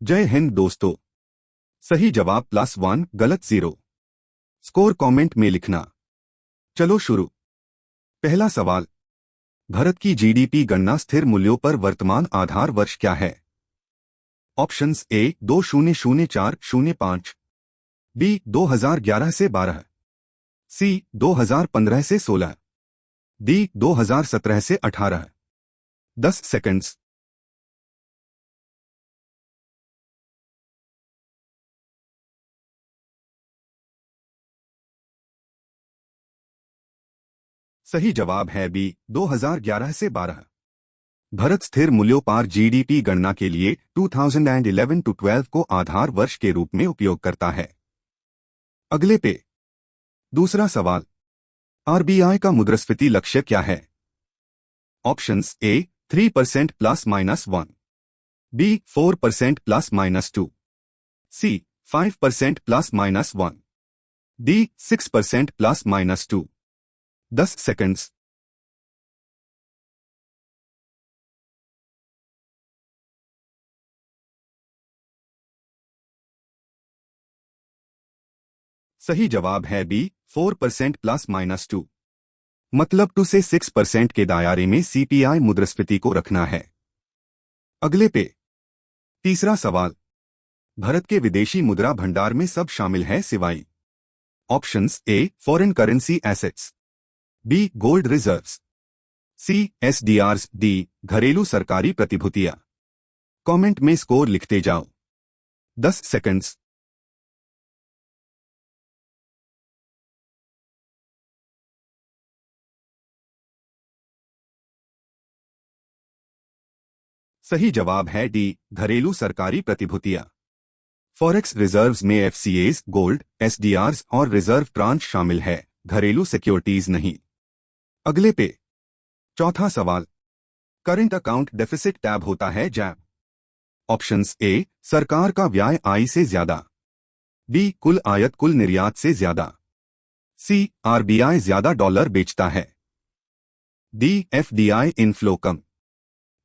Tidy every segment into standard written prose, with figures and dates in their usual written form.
जय हिंद दोस्तों। सही जवाब +1, गलत 0। स्कोर कमेंट में लिखना। चलो शुरू। पहला सवाल, भारत की जीडीपी गणना स्थिर मूल्यों पर वर्तमान आधार वर्ष क्या है? ऑप्शंस ए 2004-05, बी 2011 से 12, सी 2015 से 16, डी 2017 से 18। 10 सेकंड्स। सही जवाब है बी 2011 से 12। भारत स्थिर मूल्यों पर जीडीपी गणना के लिए 2011-12 को आधार वर्ष के रूप में उपयोग करता है। अगले पे दूसरा सवाल, आरबीआई का मुद्रास्फीति लक्ष्य क्या है? Options A 3% ±1, B 4% ±2, C 5% ±1, D 6% ±2। 10 seconds. सही जवाब है बी 4% ±2। मतलब 2 से 6% के दायरे में सीपीआई मुद्रास्फीति को रखना है। अगले पे तीसरा सवाल, भारत के विदेशी मुद्रा भंडार में सब शामिल है सिवाय options A foreign currency assets, B gold reserves, C SDRs, D घरेलू सरकारी प्रतिभूतियां। कमेंट में स्कोर लिखते जाओ। 10 सेकंड्स। सही जवाब है डी घरेलू सरकारी प्रतिभूतियां। फॉरेक्स रिजर्व्स में एफसीएस, गोल्ड, एसडीआरस और रिजर्व ट्रांच शामिल है, घरेलू सिक्योरिटीज नहीं। अगले पे चौथा सवाल, करंट अकाउंट डेफिसिट टैब होता है जैब। ऑप्शंस ए सरकार का व्यय आय से ज्यादा, बी कुल आयात कुल निर्यात से ज्यादा, सी आरबीआई ज्यादा डॉलर बेचता है, डी एफडीआई इनफ्लो कम।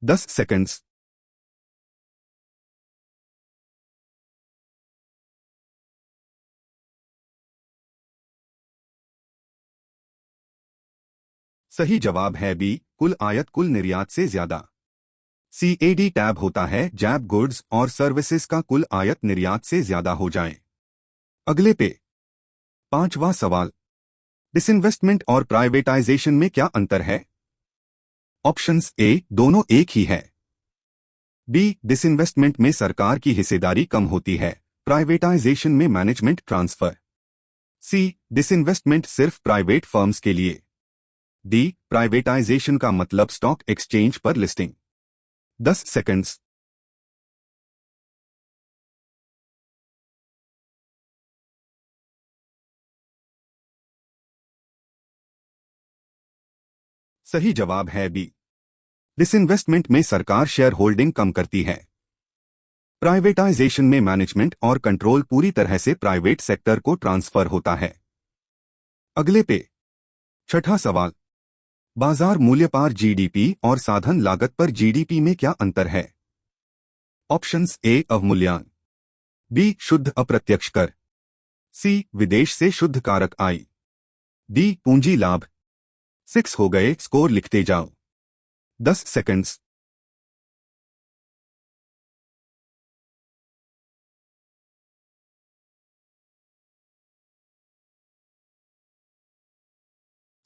10 सेकंड्स। सही जवाब है बी कुल आयात कुल निर्यात से ज्यादा। सीएडी टैब होता है जब गुड्स और सर्विसेज का कुल आयात निर्यात से ज्यादा हो जाए। अगले पे पांचवा सवाल, डिसइन्वेस्टमेंट और प्राइवेटाइजेशन में क्या अंतर है? ऑप्शंस ए दोनों एक ही है, बी डिसइन्वेस्टमेंट में सरकार की हिस्सेदारी कम होती है, प्राइवेटाइजेशन में मैनेजमेंट ट्रांसफर, सी डिसइन्वेस्टमेंट सिर्फ प्राइवेट फर्म्स के लिए, डी प्राइवेटाइजेशन का मतलब स्टॉक एक्सचेंज पर लिस्टिंग। 10 सेकंड्स। सही जवाब है बी डिसइन्वेस्टमेंट में सरकार शेयर होल्डिंग कम करती है, प्राइवेटाइजेशन में मैनेजमेंट और कंट्रोल पूरी तरह से प्राइवेट सेक्टर को ट्रांसफर होता है। अगले पे छठा सवाल, बाजार मूल्य पर जीडीपी और साधन लागत पर जीडीपी में क्या अंतर है? ऑप्शंस ए अवमूल्यन, बी शुद्ध अप्रत्यक्ष कर, सी विदेश से शुद्ध कारक आय, डी पूंजी लाभ। 6 हो गए, स्कोर लिखते जाओ। 10 सेकंड्स।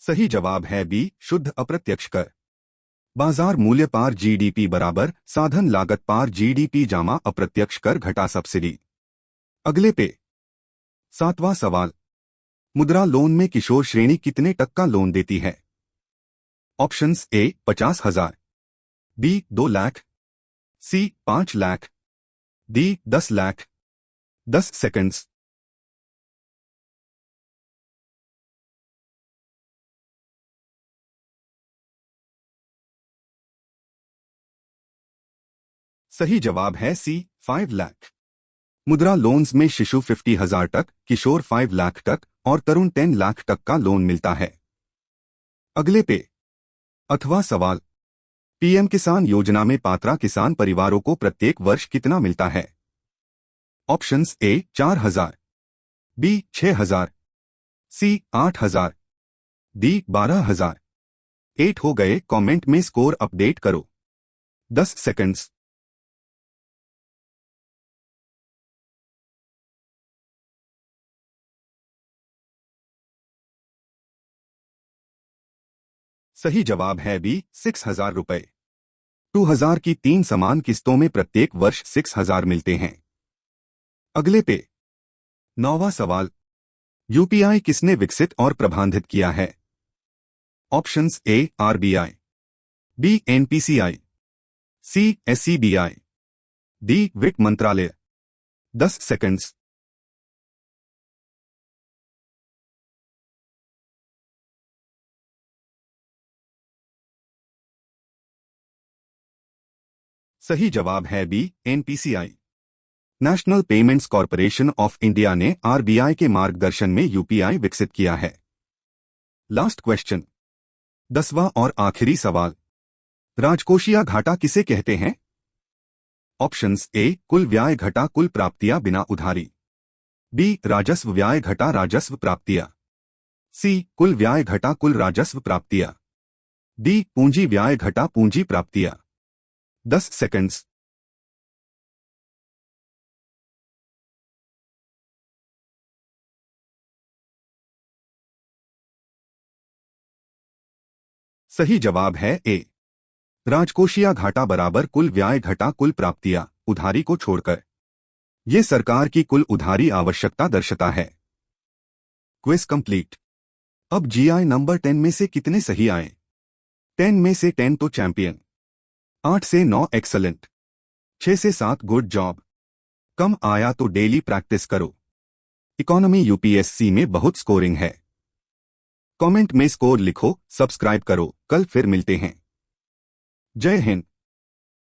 सही जवाब है बी शुद्ध अप्रत्यक्ष कर। बाजार मूल्य पर जीडीपी बराबर साधन लागत पर जीडीपी जामा अप्रत्यक्ष कर घटा सब्सिडी। अगले पे सातवां सवाल, मुद्रा लोन में किशोर श्रेणी कितने टका लोन देती है? Options A 50,000, B 2 lakh, C 5 lakh, D 10 lakh. 10 seconds. सही जवाब है सी 5 लाख। मुद्रा लोन्स में शिशु 50,000 तक, किशोर 5 लाख तक और तरुण 10 लाख तक का लोन मिलता है। अगले पे अथवा सवाल, पीएम किसान योजना में पात्र किसान परिवारों को प्रत्येक वर्ष कितना मिलता है? Options A 4000, B 6000, C 8000, D 12000। 8 हो गए। कमेंट में स्कोर अपडेट करो। 10 सेकंड्स। सही जवाब है बी 6000 रुपए। 2000 की 3 समान किस्तों में प्रत्येक वर्ष 6000 मिलते हैं। अगले पे 9वां सवाल। यूपीआई किसने विकसित और प्रबंधित किया है? Options A RBI, B NPCI, C SCBI, D वित्त मंत्रालय। 10 सेकंड्स। सही जवाब है B NPCI. National Payments Corporation of India ने आरबीआई के मार्गदर्शन में यूपीआई विकसित किया है। लास्ट क्वेश्चन, 10वां और आखिरी सवाल। राजकोषीय घाटा किसे कहते हैं? ऑप्शंस ए कुल व्यय घटा कुल प्राप्तियां बिना उधारी, बी राजस्व व्यय घटा राजस्व प्राप्तियां, सी कुल व्यय घटा कुल राजस्व प्राप्तियां, डी पूंजी व्यय घटा पूंजी प्राप्तियां। 10 सेकंड्स। सही जवाब है ए राजकोषीय घाटा बराबर कुल व्यय घटा कुल प्राप्तियां, उधारी को छोड़कर। ये सरकार की कुल उधारी आवश्यकता दर्शाता है। Quiz complete. अब जीआई नंबर 10 में से कितने सही आए? 10 में से 10 तो चैंपियन, 8 से 9 एक्सलेंट, 6 से 7 गुड जॉब। कम आया तो डेली प्रैक्टिस करो। इकोनॉमी यूपीएससी में बहुत स्कोरिंग है। कमेंट में स्कोर लिखो, सब्सक्राइब करो। कल फिर मिलते हैं। जय हिंद।